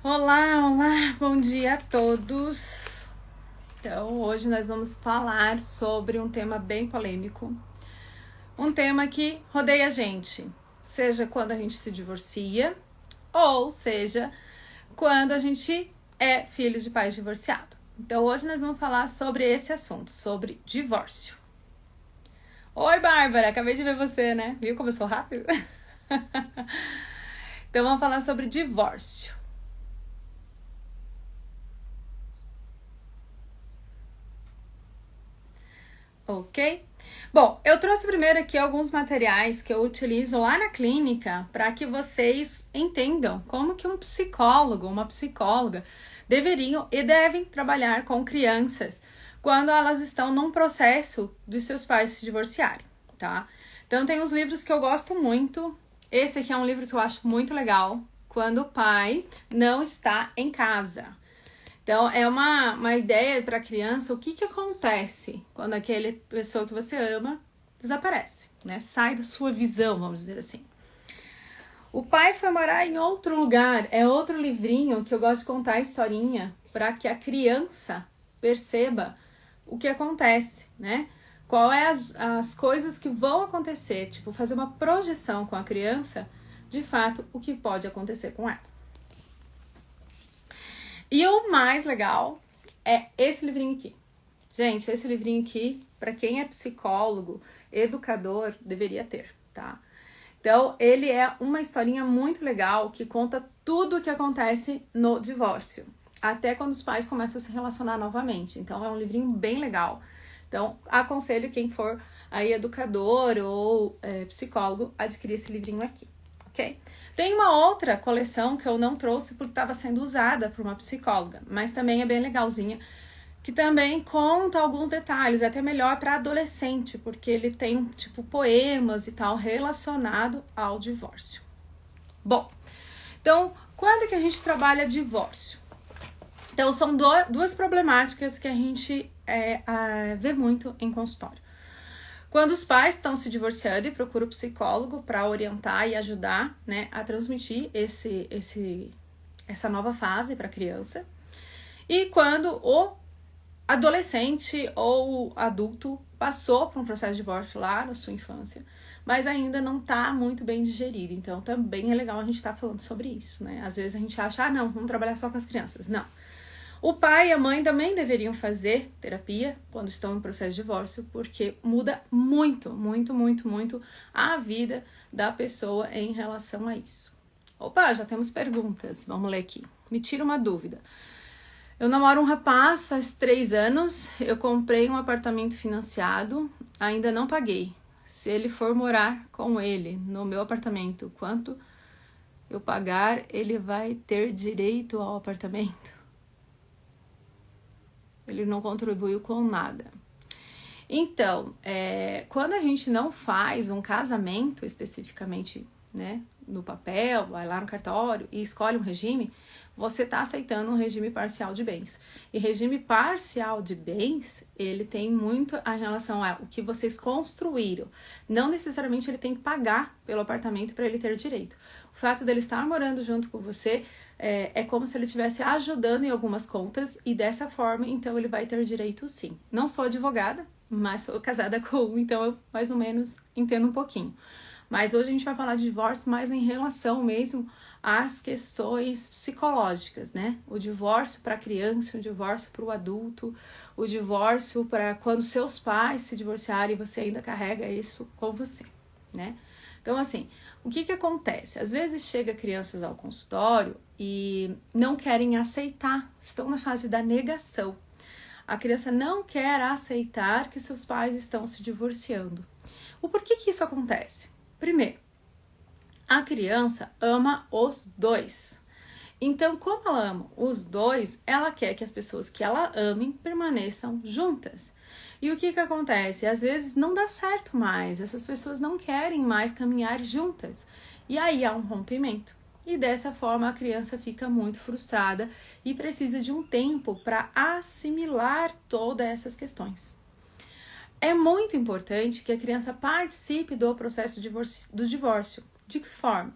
Olá, olá, bom dia a todos. Então, hoje nós vamos falar sobre um tema bem polêmico, um tema que rodeia a gente, seja quando a gente se divorcia, ou seja, quando a gente é filho de pais divorciados. Então, hoje nós vamos falar sobre esse assunto, sobre divórcio. Oi, Bárbara, acabei de ver você, né? Viu como eu sou rápido? Então, vamos falar sobre divórcio. Ok? Bom, eu trouxe primeiro aqui alguns materiais que eu utilizo lá na clínica para que vocês entendam como que um psicólogo, uma psicóloga deveriam e devem trabalhar com crianças quando elas estão num processo dos seus pais se divorciarem, tá? Então tem uns livros que eu gosto muito. Esse aqui é um livro que eu acho muito legal, Quando o Pai Não Está em Casa. Então, é uma ideia para a criança, o que acontece quando aquela pessoa que você ama desaparece, né? Sai da sua visão, vamos dizer assim. O pai foi morar em outro lugar, é outro livrinho que eu gosto de contar a historinha para que a criança perceba o que acontece, né? Qual é as coisas que vão acontecer, tipo, fazer uma projeção com a criança, de fato, o que pode acontecer com ela. E o mais legal é esse livrinho aqui. Gente, esse livrinho aqui, para quem é psicólogo, educador, deveria ter, tá? Então, ele é uma historinha muito legal que conta tudo o que acontece no divórcio, até quando os pais começam a se relacionar novamente. Então, é um livrinho bem legal. Então, aconselho quem for aí educador ou psicólogo adquirir esse livrinho aqui, ok? Tem uma outra coleção que eu não trouxe porque estava sendo usada por uma psicóloga, mas também é bem legalzinha, que também conta alguns detalhes, é até melhor para adolescente, porque ele tem tipo poemas e tal relacionado ao divórcio. Bom, então quando que a gente trabalha divórcio? Então são duas problemáticas que a gente vê muito em consultório. Quando os pais estão se divorciando e procuram o psicólogo para orientar e ajudar, né, a transmitir essa nova fase para a criança. E quando o adolescente ou adulto passou por um processo de divórcio lá na sua infância, mas ainda não está muito bem digerido. Então também é legal a gente estar falando sobre isso, né? Às vezes a gente acha, não, vamos trabalhar só com as crianças. Não. O pai e a mãe também deveriam fazer terapia quando estão em processo de divórcio, porque muda muito, muito, muito, muito a vida da pessoa em relação a isso. Opa, já temos perguntas. Vamos ler aqui. Me tira uma dúvida. Eu namoro um rapaz faz 3 anos, eu comprei um apartamento financiado, ainda não paguei. Se ele for morar com ele no meu apartamento, quanto eu pagar, ele vai ter direito ao apartamento? Ele não contribuiu com nada. Então, quando a gente não faz um casamento especificamente, né, no papel, vai lá no cartório e escolhe um regime, você está aceitando um regime parcial de bens. E regime parcial de bens, ele tem muito a relação ao que vocês construíram. Não necessariamente ele tem que pagar pelo apartamento para ele ter direito. O fato dele estar morando junto com você é como se ele estivesse ajudando em algumas contas e dessa forma, então, ele vai ter direito sim. Não sou advogada, mas sou casada com um, então eu mais ou menos entendo um pouquinho. Mas hoje a gente vai falar de divórcio mais em relação mesmo às questões psicológicas, né? O divórcio para a criança, o divórcio para o adulto, o divórcio para quando seus pais se divorciarem e você ainda carrega isso com você, né? Então, assim, o que acontece? Às vezes chega crianças ao consultório e não querem aceitar, estão na fase da negação. A criança não quer aceitar que seus pais estão se divorciando. O porquê que isso acontece? Primeiro, a criança ama os dois. Então, como ela ama os dois, ela quer que as pessoas que ela ame permaneçam juntas. E o que acontece? Às vezes não dá certo mais, essas pessoas não querem mais caminhar juntas. E aí há um rompimento. E dessa forma a criança fica muito frustrada e precisa de um tempo para assimilar todas essas questões. É muito importante que a criança participe do processo do divórcio. De que forma?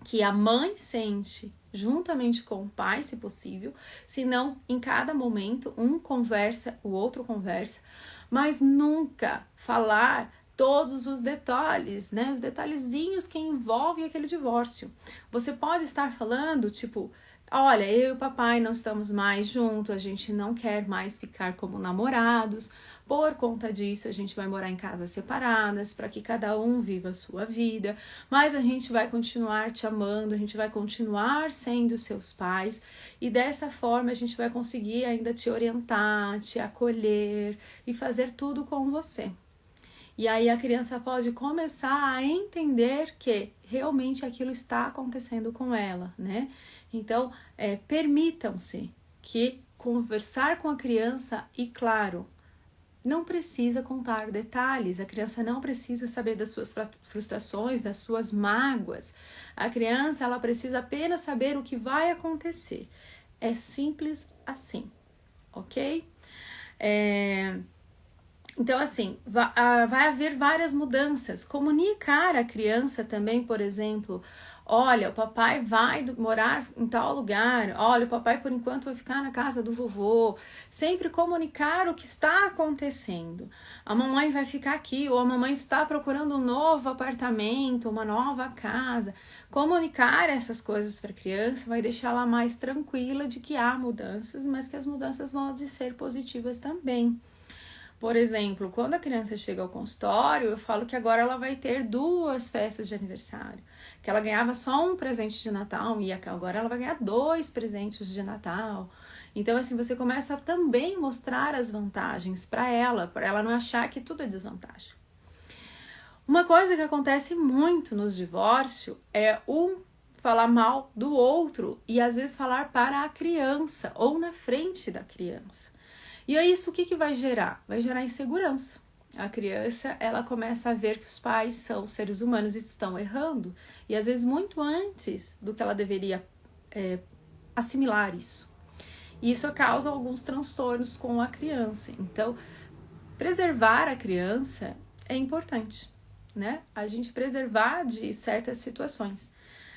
Que a mãe sente juntamente com o pai, se possível, se não, em cada momento, um conversa, o outro conversa, mas nunca falar todos os detalhes, né? Os detalhezinhos que envolvem aquele divórcio. Você pode estar falando, tipo, olha, eu e o papai não estamos mais juntos, a gente não quer mais ficar como namorados, por conta disso a gente vai morar em casas separadas, para que cada um viva a sua vida, mas a gente vai continuar te amando, a gente vai continuar sendo seus pais, e dessa forma a gente vai conseguir ainda te orientar, te acolher e fazer tudo com você. E aí a criança pode começar a entender que realmente aquilo está acontecendo com ela, né? Então, permitam-se que conversar com a criança e, claro, não precisa contar detalhes, a criança não precisa saber das suas frustrações, das suas mágoas. A criança, ela precisa apenas saber o que vai acontecer. É simples assim, ok? Então, assim, vai haver várias mudanças. Comunicar a criança também, por exemplo, olha, o papai vai morar em tal lugar, olha, o papai por enquanto vai ficar na casa do vovô. Sempre comunicar o que está acontecendo. A mamãe vai ficar aqui, ou a mamãe está procurando um novo apartamento, uma nova casa. Comunicar essas coisas para a criança vai deixá-la mais tranquila de que há mudanças, mas que as mudanças vão ser positivas também. Por exemplo, quando a criança chega ao consultório, eu falo que agora ela vai ter 2 festas de aniversário. Que ela ganhava só um presente de Natal e agora ela vai ganhar 2 presentes de Natal. Então, assim, você começa a também mostrar as vantagens para ela não achar que tudo é desvantagem. Uma coisa que acontece muito nos divórcios é um falar mal do outro e às vezes falar para a criança ou na frente da criança. E aí isso o que vai gerar? Vai gerar insegurança. A criança, ela começa a ver que os pais são seres humanos e estão errando. E às vezes muito antes do que ela deveria assimilar isso. E isso causa alguns transtornos com a criança. Então, preservar a criança é importante, né? A gente preservar de certas situações.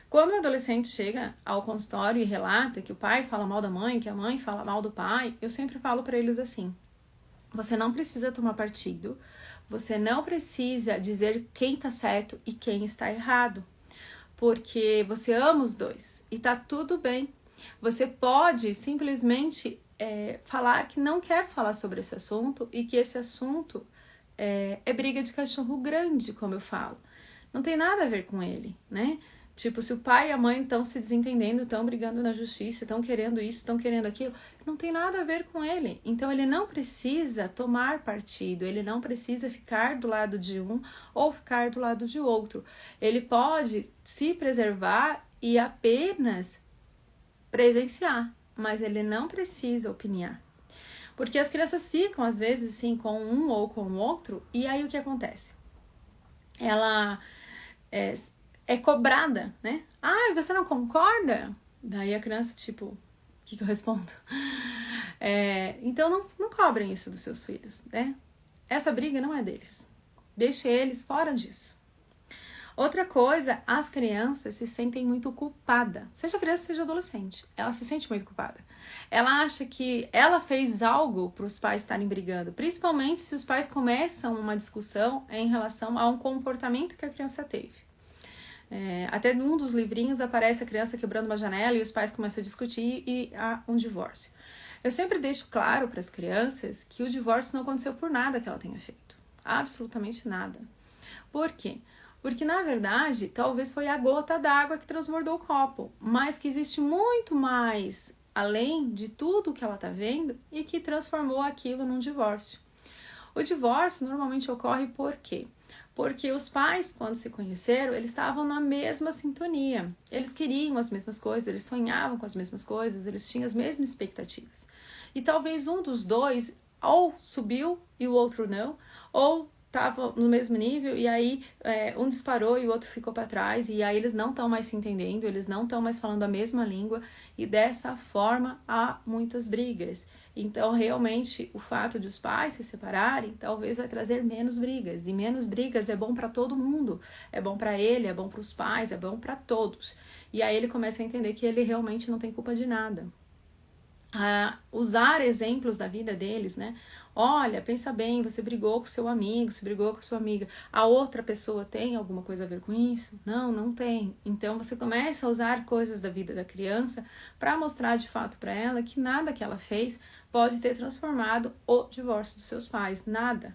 Quando o adolescente chega ao consultório e relata que o pai fala mal da mãe, que a mãe fala mal do pai, eu sempre falo para eles assim: você não precisa tomar partido, você não precisa dizer quem tá certo e quem está errado, porque você ama os dois e tá tudo bem. Você pode simplesmente falar que não quer falar sobre esse assunto e que esse assunto é briga de cachorro grande, como eu falo. Não tem nada a ver com ele, né? Tipo, se o pai e a mãe estão se desentendendo, estão brigando na justiça, estão querendo isso, estão querendo aquilo, não tem nada a ver com ele. Então, ele não precisa tomar partido, ele não precisa ficar do lado de um ou ficar do lado de outro. Ele pode se preservar e apenas presenciar, mas ele não precisa opinar. Porque as crianças ficam, às vezes, assim, com um ou com o outro, e aí o que acontece? Ela é cobrada, né? Ah, você não concorda? Daí a criança, tipo, o que eu respondo? Então não cobrem isso dos seus filhos, né? Essa briga não é deles. Deixe eles fora disso. Outra coisa, as crianças se sentem muito culpadas. Seja criança, seja adolescente. Ela se sente muito culpada. Ela acha que ela fez algo para os pais estarem brigando. Principalmente se os pais começam uma discussão em relação a um comportamento que a criança teve. Até num dos livrinhos aparece a criança quebrando uma janela e os pais começam a discutir e há um divórcio. Eu sempre deixo claro para as crianças que o divórcio não aconteceu por nada que ela tenha feito. Absolutamente nada. Por quê? Porque, na verdade, talvez foi a gota d'água que transbordou o copo, mas que existe muito mais além de tudo que ela está vendo e que transformou aquilo num divórcio. O divórcio normalmente ocorre por quê? Porque os pais, quando se conheceram, eles estavam na mesma sintonia. Eles queriam as mesmas coisas, eles sonhavam com as mesmas coisas, eles tinham as mesmas expectativas. E talvez um dos dois ou subiu e o outro não, ou estavam no mesmo nível e aí um disparou e o outro ficou para trás e aí eles não estão mais se entendendo, eles não estão mais falando a mesma língua e dessa forma há muitas brigas. Então, realmente, o fato de os pais se separarem talvez vai trazer menos brigas e menos brigas é bom para todo mundo, é bom para ele, é bom para os pais, é bom para todos. E aí ele começa a entender que ele realmente não tem culpa de nada. Usar exemplos da vida deles, né? Olha, pensa bem, você brigou com seu amigo, você brigou com sua amiga. A outra pessoa tem alguma coisa a ver com isso? Não, não tem. Então você começa a usar coisas da vida da criança para mostrar de fato para ela que nada que ela fez pode ter transformado o divórcio dos seus pais. Nada.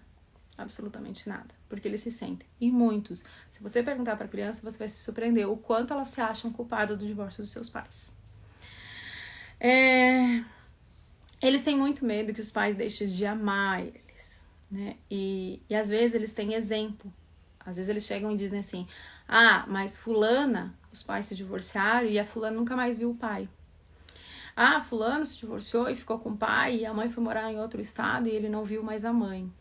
Absolutamente nada. Porque eles se sentem. E muitos. Se você perguntar para a criança, você vai se surpreender o quanto elas se acham culpadas do divórcio dos seus pais. Eles têm muito medo que os pais deixem de amar eles, né? E às vezes eles têm exemplo. Às vezes eles chegam e dizem assim, mas fulana, os pais se divorciaram e a fulana nunca mais viu o pai. Fulano se divorciou e ficou com o pai e a mãe foi morar em outro estado e ele não viu mais a mãe.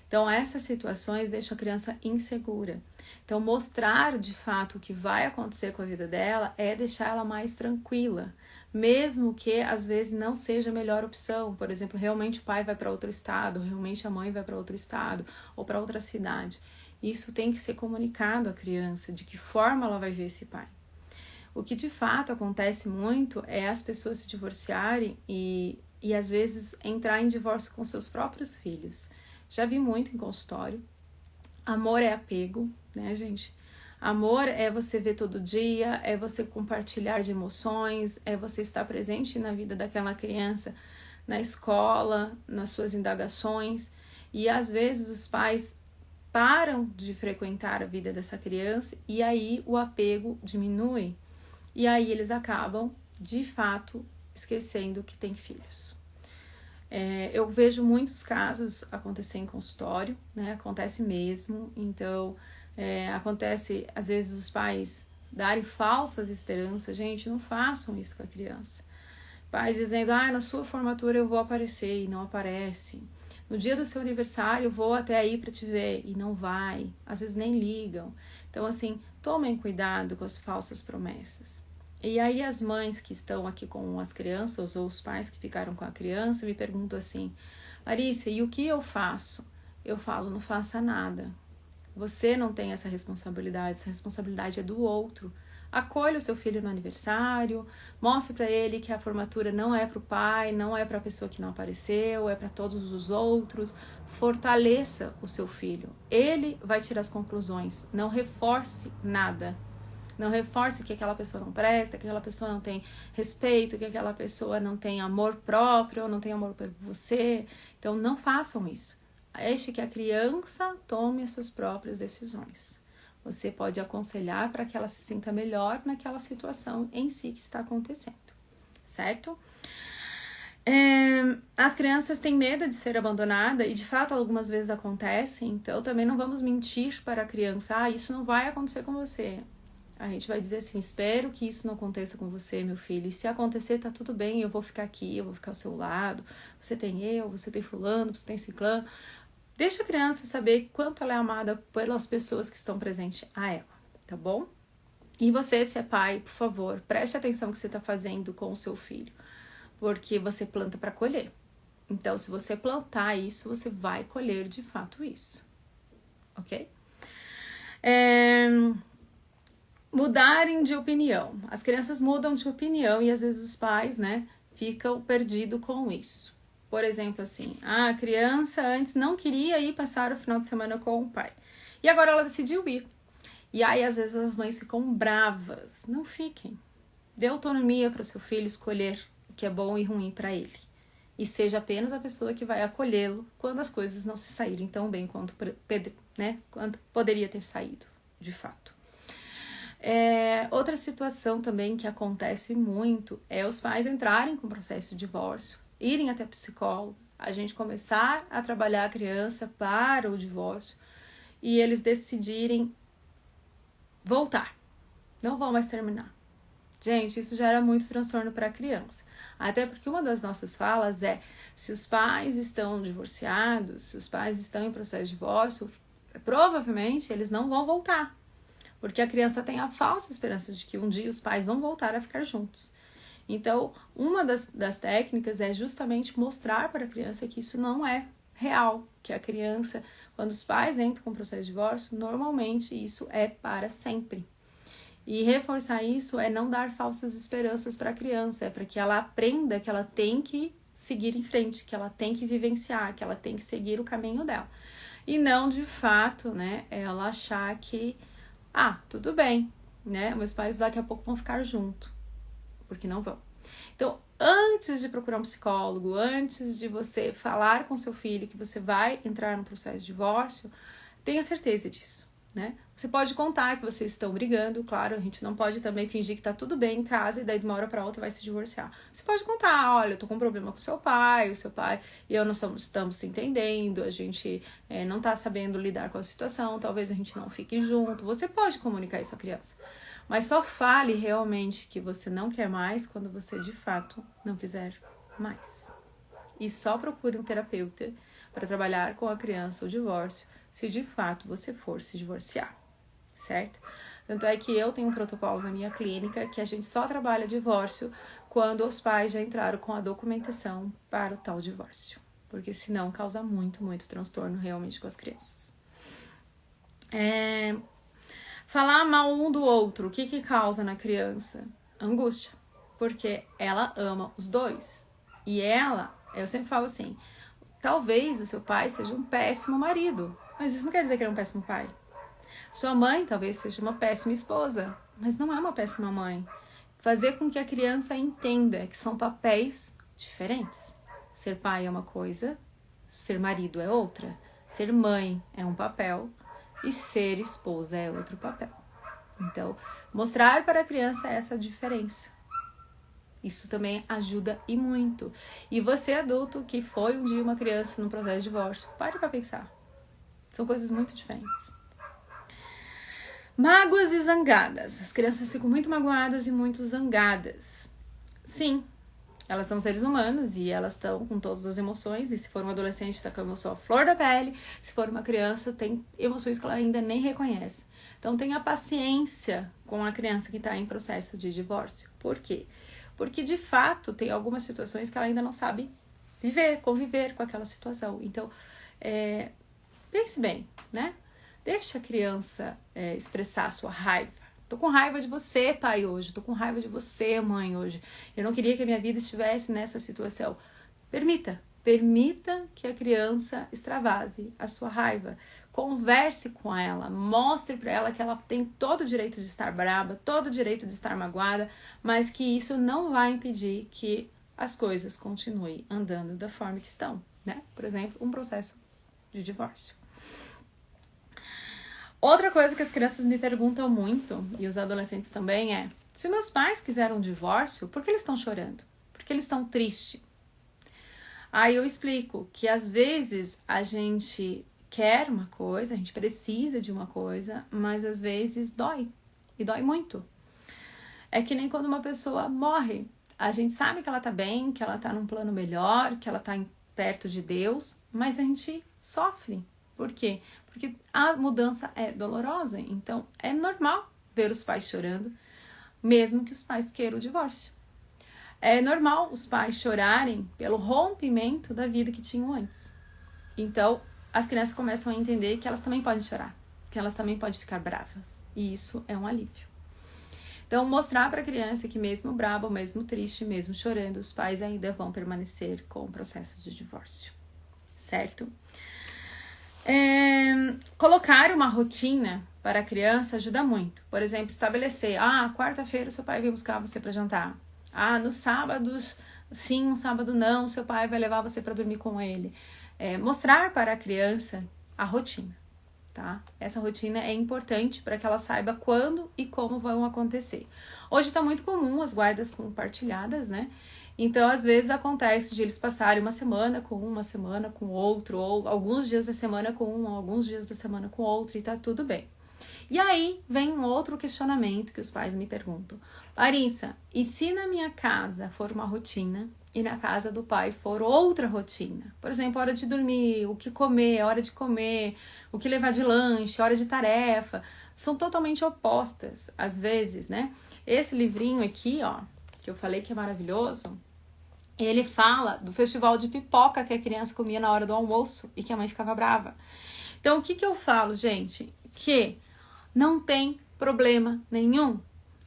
Então, essas situações deixam a criança insegura. Então, mostrar de fato o que vai acontecer com a vida dela é deixar ela mais tranquila, mesmo que às vezes não seja a melhor opção. Por exemplo, realmente o pai vai para outro estado, realmente a mãe vai para outro estado ou para outra cidade. Isso tem que ser comunicado à criança, de que forma ela vai ver esse pai. O que de fato acontece muito é as pessoas se divorciarem e às vezes entrar em divórcio com seus próprios filhos. Já vi muito em consultório. Amor é apego, né, gente? Amor é você ver todo dia, é você compartilhar de emoções, é você estar presente na vida daquela criança, na escola, nas suas indagações. E às vezes os pais param de frequentar a vida dessa criança e aí o apego diminui. E aí eles acabam, de fato, esquecendo que tem filhos. Eu vejo muitos casos acontecer em consultório, né? Acontece mesmo. Então, acontece, às vezes, os pais darem falsas esperanças. Gente, não façam isso com a criança. Pais dizendo, na sua formatura eu vou aparecer, e não aparece. No dia do seu aniversário eu vou até aí para te ver, e não vai. Às vezes nem ligam. Então, assim, tomem cuidado com as falsas promessas. E aí as mães que estão aqui com as crianças, ou os pais que ficaram com a criança, me perguntam assim, Larissa, e o que eu faço? Eu falo, não faça nada. Você não tem essa responsabilidade é do outro. Acolha o seu filho no aniversário, mostre para ele que a formatura não é para o pai, não é para a pessoa que não apareceu, é para todos os outros. Fortaleça o seu filho. Ele vai tirar as conclusões, não reforce nada. Não reforce que aquela pessoa não presta, que aquela pessoa não tem respeito, que aquela pessoa não tem amor próprio, não tem amor por você. Então, não façam isso. Deixe que a criança tome as suas próprias decisões. Você pode aconselhar para que ela se sinta melhor naquela situação em si que está acontecendo, certo? As crianças têm medo de ser abandonada e de fato algumas vezes acontece, então também não vamos mentir para a criança, isso não vai acontecer com você. A gente vai dizer assim, espero que isso não aconteça com você, meu filho. E se acontecer, tá tudo bem, eu vou ficar aqui, eu vou ficar ao seu lado. Você tem você tem fulano, você tem ciclano. Deixa a criança saber quanto ela é amada pelas pessoas que estão presentes a ela, tá bom? E você, se é pai, por favor, preste atenção no que você está fazendo com o seu filho. Porque você planta para colher. Então, se você plantar isso, você vai colher de fato isso. Ok? Mudarem de opinião. As crianças mudam de opinião e às vezes os pais, né, ficam perdidos com isso. Por exemplo, assim, a criança antes não queria ir passar o final de semana com o pai. E agora ela decidiu ir. E aí, às vezes, as mães ficam bravas. Não fiquem. Dê autonomia para o seu filho escolher o que é bom e ruim para ele. E seja apenas a pessoa que vai acolhê-lo quando as coisas não se saírem tão bem quanto poderia ter saído, de fato. Outra situação também que acontece muito é os pais entrarem com o processo de divórcio, irem até psicólogo, a gente começar a trabalhar a criança para o divórcio e eles decidirem voltar, não vão mais terminar. Gente, isso gera muito transtorno para a criança, até porque uma das nossas falas é, se os pais estão divorciados, se os pais estão em processo de divórcio, provavelmente eles não vão voltar, porque a criança tem a falsa esperança de que um dia os pais vão voltar a ficar juntos. Então, uma das técnicas é justamente mostrar para a criança que isso não é real, que a criança, quando os pais entram com o processo de divórcio, normalmente isso é para sempre. E reforçar isso é não dar falsas esperanças para a criança, é para que ela aprenda que ela tem que seguir em frente, que ela tem que vivenciar, que ela tem que seguir o caminho dela. E não, de fato, né, ela achar que, tudo bem, né, meus pais daqui a pouco vão ficar juntos, porque não vão. Então, antes de procurar um psicólogo, antes de você falar com seu filho que você vai entrar no processo de divórcio, tenha certeza disso, né? Você pode contar que vocês estão brigando, claro, a gente não pode também fingir que tá tudo bem em casa e daí de uma hora para outra vai se divorciar. Você pode contar, olha, eu tô com um problema com o seu pai e eu não estamos se entendendo, a gente não tá sabendo lidar com a situação, talvez a gente não fique junto. Você pode comunicar isso à criança. Mas só fale realmente que você não quer mais quando você de fato não quiser mais. E só procure um terapeuta para trabalhar com a criança o divórcio se de fato você for se divorciar, certo? Tanto é que eu tenho um protocolo na minha clínica que a gente só trabalha divórcio quando os pais já entraram com a documentação para o tal divórcio. Porque senão causa muito, muito transtorno realmente com as crianças. Falar mal um do outro, o que causa na criança? Angústia, porque ela ama os dois. E eu sempre falo assim, talvez o seu pai seja um péssimo marido, mas isso não quer dizer que ele é um péssimo pai. Sua mãe talvez seja uma péssima esposa, mas não é uma péssima mãe. Fazer com que a criança entenda que são papéis diferentes. Ser pai é uma coisa, ser marido é outra, ser mãe é um papel, e ser esposa é outro papel. Então, mostrar para a criança essa diferença. Isso também ajuda e muito. E você, adulto, que foi um dia uma criança no processo de divórcio, pare para pensar. São coisas muito diferentes. Mágoas e zangadas. As crianças ficam muito magoadas e muito zangadas. Sim, elas são seres humanos e elas estão com todas as emoções. E se for um adolescente, está com a emoção à flor da pele. Se for uma criança, tem emoções que ela ainda nem reconhece. Então, tenha paciência com a criança que está em processo de divórcio. Por quê? Porque, de fato, tem algumas situações que ela ainda não sabe conviver com aquela situação. Então, pense bem, né? Deixa a criança expressar a sua raiva. Tô com raiva de você, pai, hoje. Tô com raiva de você, mãe, hoje. Eu não queria que a minha vida estivesse nessa situação. Permita que a criança extravase a sua raiva. Converse com ela, mostre para ela que ela tem todo o direito de estar brava, todo o direito de estar magoada, mas que isso não vai impedir que as coisas continuem andando da forma que estão, né? Por exemplo, um processo de divórcio. Outra coisa que as crianças me perguntam muito, e os adolescentes também, é: se meus pais quiseram um divórcio, por que eles estão chorando? Por que eles estão tristes? Aí eu explico que às vezes a gente quer uma coisa, a gente precisa de uma coisa, mas às vezes dói, e dói muito. É que nem quando uma pessoa morre. A gente sabe que ela tá bem, que ela tá num plano melhor, que ela tá perto de Deus, mas a gente sofre. Por quê? Porque a mudança é dolorosa, então é normal ver os pais chorando, mesmo que os pais queiram o divórcio. É normal os pais chorarem pelo rompimento da vida que tinham antes. Então, as crianças começam a entender que elas também podem chorar, que elas também podem ficar bravas, e isso é um alívio. Então, mostrar para a criança que mesmo brava, mesmo triste, mesmo chorando, os pais ainda vão permanecer com o processo de divórcio, certo? Colocar uma rotina para a criança ajuda muito. Por exemplo, estabelecer, quarta-feira seu pai vem buscar você para jantar. Nos sábados, sim, um sábado não, seu pai vai levar você para dormir com ele. Mostrar para a criança a rotina, tá? Essa rotina é importante para que ela saiba quando e como vão acontecer. Hoje está muito comum as guardas compartilhadas, né? Então, às vezes acontece de eles passarem uma semana com outro, ou alguns dias da semana com um, alguns dias da semana com outro, e tá tudo bem. E aí vem um outro questionamento que os pais me perguntam. Larissa, e se na minha casa for uma rotina e na casa do pai for outra rotina? Por exemplo, hora de dormir, o que comer, hora de comer, o que levar de lanche, hora de tarefa. São totalmente opostas, às vezes, né? Esse livrinho aqui, ó, que eu falei que é maravilhoso, ele fala do festival de pipoca que a criança comia na hora do almoço e que a mãe ficava brava. Então, o que eu falo, gente? Que não tem problema nenhum.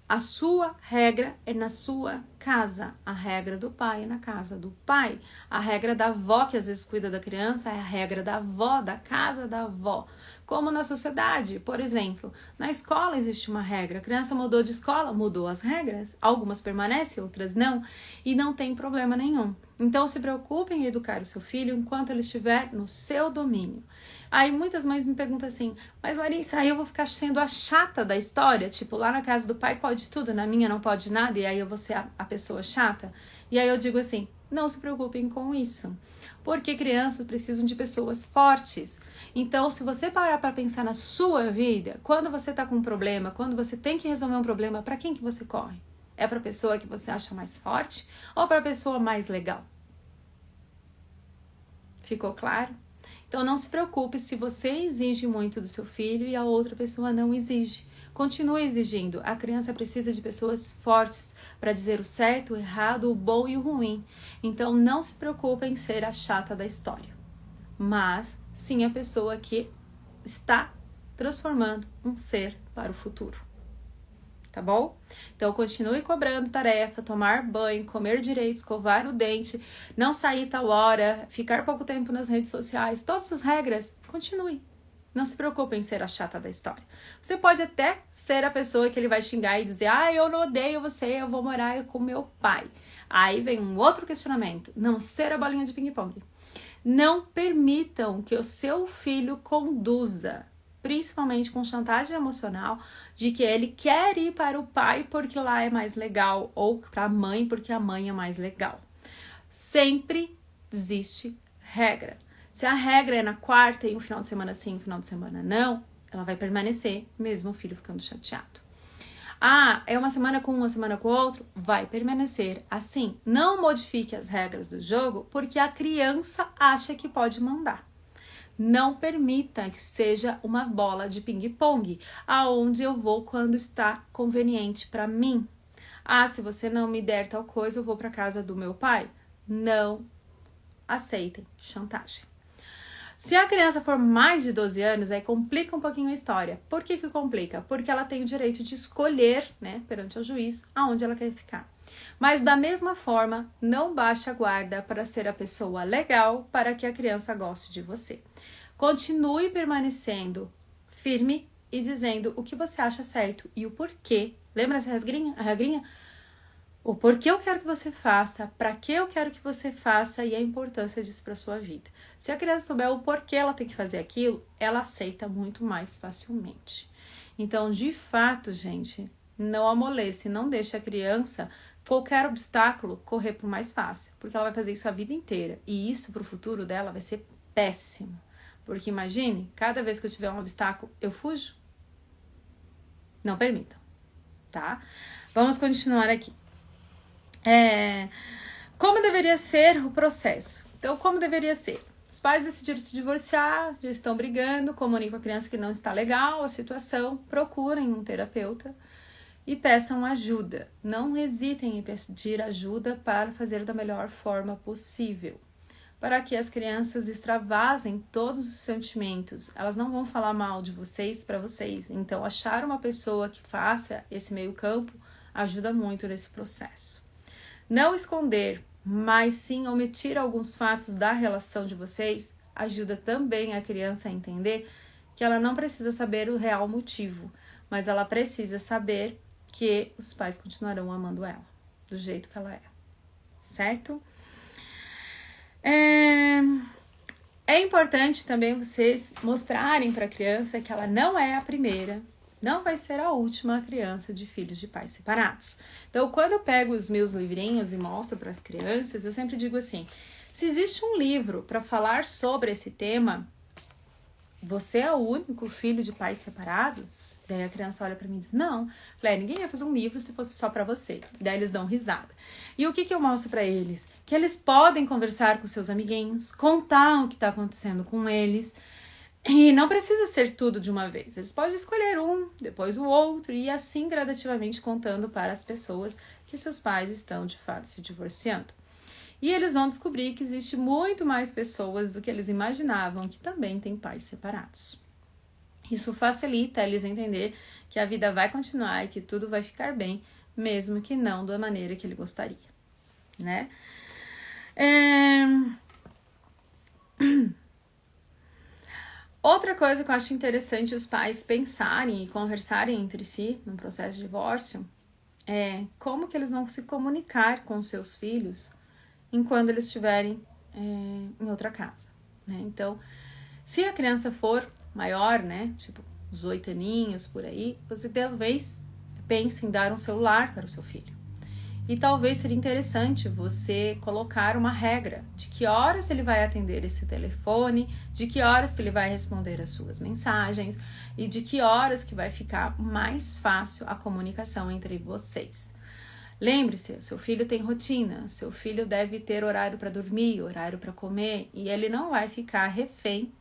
A sua regra é na sua casa. A regra do pai é na casa do pai. A regra da avó, que às vezes cuida da criança, é a regra da avó, da casa da avó. Como na sociedade, por exemplo, na escola existe uma regra. A criança mudou de escola, mudou as regras. Algumas permanecem, outras não. E não tem problema nenhum. Então, se preocupe em educar o seu filho enquanto ele estiver no seu domínio. Aí muitas mães me perguntam assim, mas Larissa, aí eu vou ficar sendo a chata da história? Tipo, lá na casa do pai pode tudo, na minha não pode nada, e aí eu vou ser a pessoa chata? E aí eu digo assim, não se preocupem com isso. Porque crianças precisam de pessoas fortes. Então, se você parar para pensar na sua vida, quando você tá com um problema, quando você tem que resolver um problema, para quem que você corre? É para a pessoa que você acha mais forte ou para a pessoa mais legal? Ficou claro? Então, não se preocupe se você exige muito do seu filho e a outra pessoa não exige. Continue exigindo. A criança precisa de pessoas fortes para dizer o certo, o errado, o bom e o ruim. Então, não se preocupe em ser a chata da história. Mas, sim, a pessoa que está transformando um ser para o futuro. Tá bom? Então, continue cobrando tarefa, tomar banho, comer direito, escovar o dente, não sair tal hora, ficar pouco tempo nas redes sociais, todas as regras, continue. Não se preocupe em ser a chata da história. Você pode até ser a pessoa que ele vai xingar e dizer, eu não odeio você, eu vou morar com meu pai. Aí vem um outro questionamento, não ser a bolinha de ping-pong. Não permitam que o seu filho conduza, principalmente com chantagem emocional, de que ele quer ir para o pai porque lá é mais legal, ou para a mãe porque a mãe é mais legal. Sempre existe regra. Se a regra é na quarta e um final de semana sim, um final de semana não, ela vai permanecer, mesmo o filho ficando chateado. É uma semana com o outro, vai permanecer assim. Não modifique as regras do jogo porque a criança acha que pode mandar. Não permita que seja uma bola de ping-pong, aonde eu vou quando está conveniente para mim. Se você não me der tal coisa, eu vou para casa do meu pai. Não aceitem chantagem. Se a criança for mais de 12 anos, aí complica um pouquinho a história. Por que complica? Porque ela tem o direito de escolher, né, perante o juiz, aonde ela quer ficar. Mas da mesma forma, não baixe a guarda para ser a pessoa legal para que a criança goste de você. Continue permanecendo firme e dizendo o que você acha certo e o porquê. Lembra essa regrinha? O porquê eu quero que você faça, para que eu quero que você faça e a importância disso para sua vida. Se a criança souber o porquê ela tem que fazer aquilo, ela aceita muito mais facilmente. Então, de fato, gente, não amolece, não deixe a criança, qualquer obstáculo, correr pro mais fácil, porque ela vai fazer isso a vida inteira. E isso pro futuro dela vai ser péssimo. Porque imagine, cada vez que eu tiver um obstáculo, eu fujo. Não permitam, tá? Vamos continuar aqui. Como deveria ser o processo? Então, como deveria ser? Os pais decidiram se divorciar, já estão brigando, comunicam a criança que não está legal a situação, procurem um terapeuta e peçam ajuda. Não hesitem em pedir ajuda para fazer da melhor forma possível. Para que as crianças extravasem todos os sentimentos. Elas não vão falar mal de vocês para vocês. Então, achar uma pessoa que faça esse meio campo ajuda muito nesse processo. Não esconder, mas sim omitir alguns fatos da relação de vocês ajuda também a criança a entender que ela não precisa saber o real motivo, mas ela precisa saber que os pais continuarão amando ela do jeito que ela é, certo? É importante também vocês mostrarem para a criança que ela não é a primeira, não vai ser a última criança de filhos de pais separados. Então, quando eu pego os meus livrinhos e mostro para as crianças, eu sempre digo assim, se existe um livro para falar sobre esse tema, você é o único filho de pais separados? Daí a criança olha pra mim e diz, não. Falei, ninguém ia fazer um livro se fosse só pra você. Daí eles dão risada. E o que eu mostro pra eles? Que eles podem conversar com seus amiguinhos, contar o que tá acontecendo com eles. E não precisa ser tudo de uma vez. Eles podem escolher um, depois o outro, e assim gradativamente contando para as pessoas que seus pais estão de fato se divorciando. E eles vão descobrir que existe muito mais pessoas do que eles imaginavam que também têm pais separados. Isso facilita eles entender que a vida vai continuar e que tudo vai ficar bem, mesmo que não da maneira que ele gostaria, né? Outra coisa que eu acho interessante os pais pensarem e conversarem entre si no processo de divórcio é como que eles vão se comunicar com seus filhos enquanto eles estiverem em outra casa, né? Então, se a criança for maior, né, tipo uns 8 aninhos por aí, você talvez pense em dar um celular para o seu filho. E talvez seria interessante você colocar uma regra de que horas ele vai atender esse telefone, de que horas que ele vai responder as suas mensagens e de que horas que vai ficar mais fácil a comunicação entre vocês. Lembre-se, seu filho tem rotina, seu filho deve ter horário para dormir, horário para comer, e ele não vai ficar refém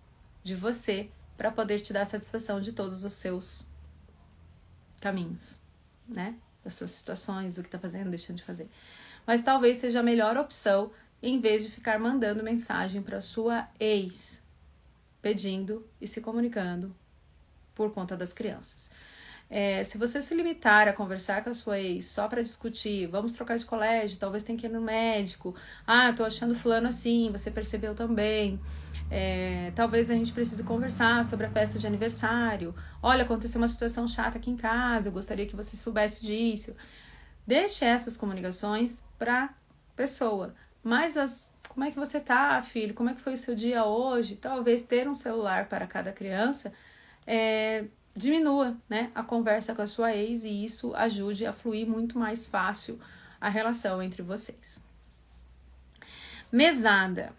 de você para poder te dar satisfação de todos os seus caminhos, né? Das suas situações, do que tá fazendo, deixando de fazer. Mas talvez seja a melhor opção em vez de ficar mandando mensagem para sua ex, pedindo e se comunicando por conta das crianças. Se você se limitar a conversar com a sua ex só para discutir, vamos trocar de colégio, talvez tenha que ir no médico, tô achando fulano assim, você percebeu também, talvez a gente precise conversar sobre a festa de aniversário, olha, aconteceu uma situação chata aqui em casa, eu gostaria que você soubesse disso. Deixe essas comunicações para pessoa, mas como é que você tá, filho, como é que foi o seu dia hoje, talvez ter um celular para cada criança diminua, né, a conversa com a sua ex e isso ajude a fluir muito mais fácil a relação entre vocês. Mesada.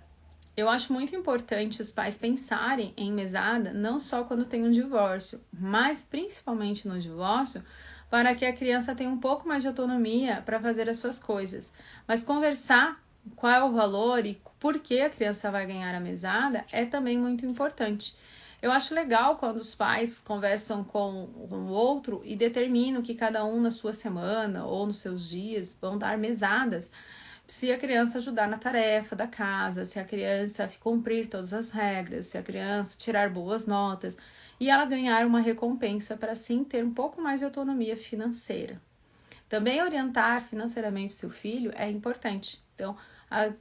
Eu acho muito importante os pais pensarem em mesada não só quando tem um divórcio, mas principalmente no divórcio, para que a criança tenha um pouco mais de autonomia para fazer as suas coisas. Mas conversar qual é o valor e por que a criança vai ganhar a mesada é também muito importante. Eu acho legal quando os pais conversam com o outro e determinam que cada um na sua semana ou nos seus dias vão dar mesadas se a criança ajudar na tarefa da casa, se a criança cumprir todas as regras, se a criança tirar boas notas e ela ganhar uma recompensa para assim ter um pouco mais de autonomia financeira. Também orientar financeiramente seu filho é importante. Então,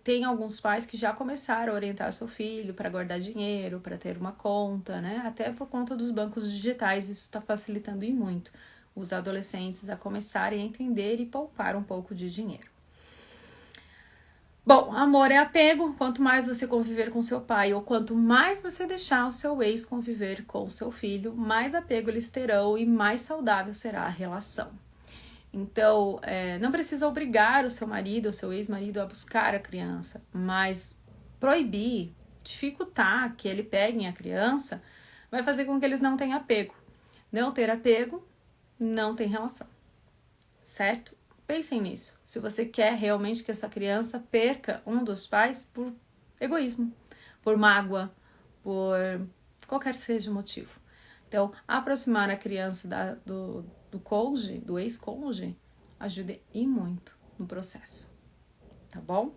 tem alguns pais que já começaram a orientar seu filho para guardar dinheiro, para ter uma conta, né? Até por conta dos bancos digitais, isso está facilitando e muito os adolescentes a começarem a entender e poupar um pouco de dinheiro. Bom, amor é apego. Quanto mais você conviver com seu pai ou quanto mais você deixar o seu ex conviver com o seu filho, mais apego eles terão e mais saudável será a relação. Então, não precisa obrigar o seu marido ou seu ex-marido a buscar a criança, mas proibir, dificultar que ele pegue a criança, vai fazer com que eles não tenham apego. Não ter apego, não tem relação, certo? Pensem nisso. Se você quer realmente que essa criança perca um dos pais por egoísmo, por mágoa, por qualquer seja o motivo. Então, aproximar a criança do cônjuge, do ex-cônjuge, ajuda e muito no processo, tá bom?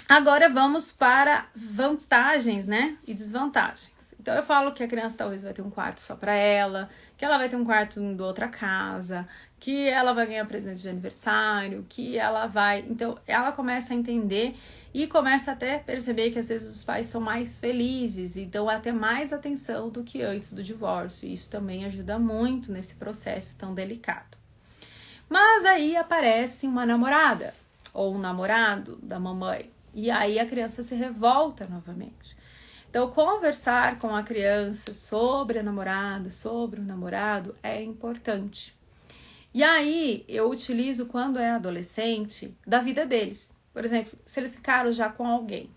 Agora vamos para vantagens, né, e desvantagens. Então eu falo que a criança talvez vai ter um quarto só para ela, que ela vai ter um quarto de outra casa, que ela vai ganhar presente de aniversário, que ela vai... Então ela começa a entender e começa até a perceber que às vezes os pais são mais felizes e dão até mais atenção do que antes do divórcio. E isso também ajuda muito nesse processo tão delicado. Mas aí aparece uma namorada ou um namorado da mamãe e aí a criança se revolta novamente. Então, conversar com a criança sobre a namorada, sobre o namorado é importante. E aí, eu utilizo quando é adolescente, da vida deles. Por exemplo, se eles ficaram já com alguém.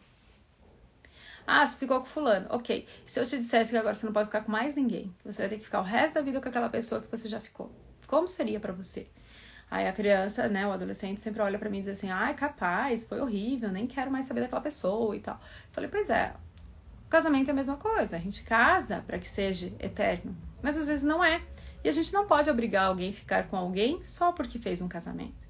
Ah, você ficou com fulano. Ok. Se eu te dissesse que agora você não pode ficar com mais ninguém, que você vai ter que ficar o resto da vida com aquela pessoa que você já ficou, como seria pra você? Aí a criança, né, o adolescente sempre olha pra mim e diz assim, ai, capaz, foi horrível, nem quero mais saber daquela pessoa e tal. Eu falei, pois é, o casamento é a mesma coisa, a gente casa pra que seja eterno, mas às vezes não é. E a gente não pode obrigar alguém a ficar com alguém só porque fez um casamento.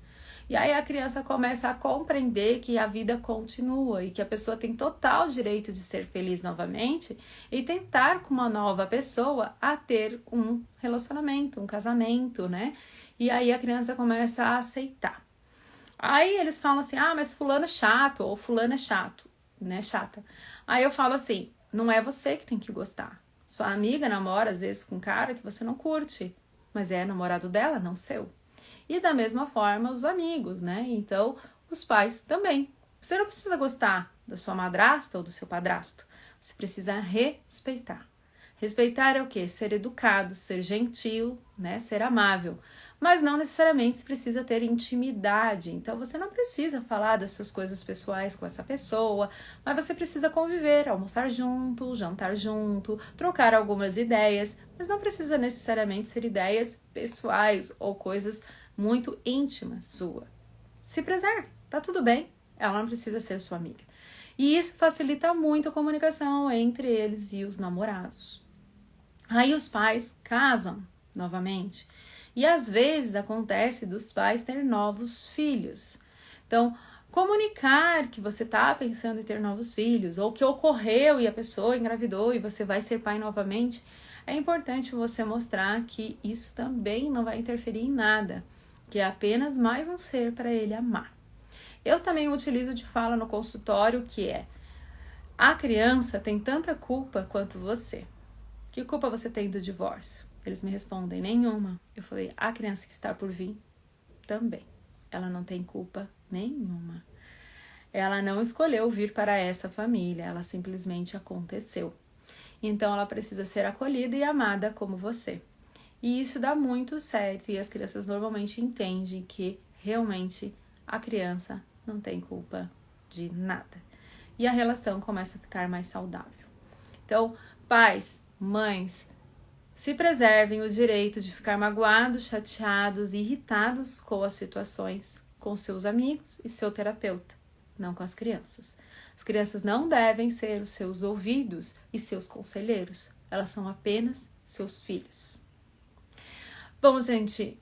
E aí a criança começa a compreender que a vida continua e que a pessoa tem total direito de ser feliz novamente e tentar com uma nova pessoa a ter um relacionamento, um casamento, né? E aí a criança começa a aceitar. Aí eles falam assim, ah, mas fulano é chato, ou fulano é chato, né, chata. Aí eu falo assim, não é você que tem que gostar. Sua amiga namora às vezes com um cara que você não curte, mas é namorado dela, não seu. E da mesma forma os amigos, né? Então, os pais também. Você não precisa gostar da sua madrasta ou do seu padrasto. Você precisa respeitar. Respeitar é o quê? Ser educado, ser gentil, né? Ser amável. Mas não necessariamente se precisa ter intimidade. Então, você não precisa falar das suas coisas pessoais com essa pessoa, mas você precisa conviver, almoçar junto, jantar junto, trocar algumas ideias, mas não precisa necessariamente ser ideias pessoais ou coisas muito íntimas sua. Se preserve, tá tudo bem. Ela não precisa ser sua amiga. E isso facilita muito a comunicação entre eles e os namorados. Aí os pais casam novamente. E às vezes acontece dos pais ter novos filhos. Então, comunicar que você está pensando em ter novos filhos, ou que ocorreu e a pessoa engravidou e você vai ser pai novamente, é importante você mostrar que isso também não vai interferir em nada, que é apenas mais um ser para ele amar. Eu também utilizo de fala no consultório que é: a criança tem tanta culpa quanto você. Que culpa você tem do divórcio? Eles me respondem, nenhuma. Eu falei, a criança que está por vir também. Ela não tem culpa nenhuma. Ela não escolheu vir para essa família, ela simplesmente aconteceu. Então ela precisa ser acolhida e amada como você. E isso dá muito certo e as crianças normalmente entendem que realmente a criança não tem culpa de nada. E a relação começa a ficar mais saudável. Então, pais, mães, se preservem o direito de ficar magoados, chateados e irritados com as situações com seus amigos e seu terapeuta, não com as crianças. As crianças não devem ser os seus ouvidos e seus conselheiros. Elas são apenas seus filhos. Bom, gente,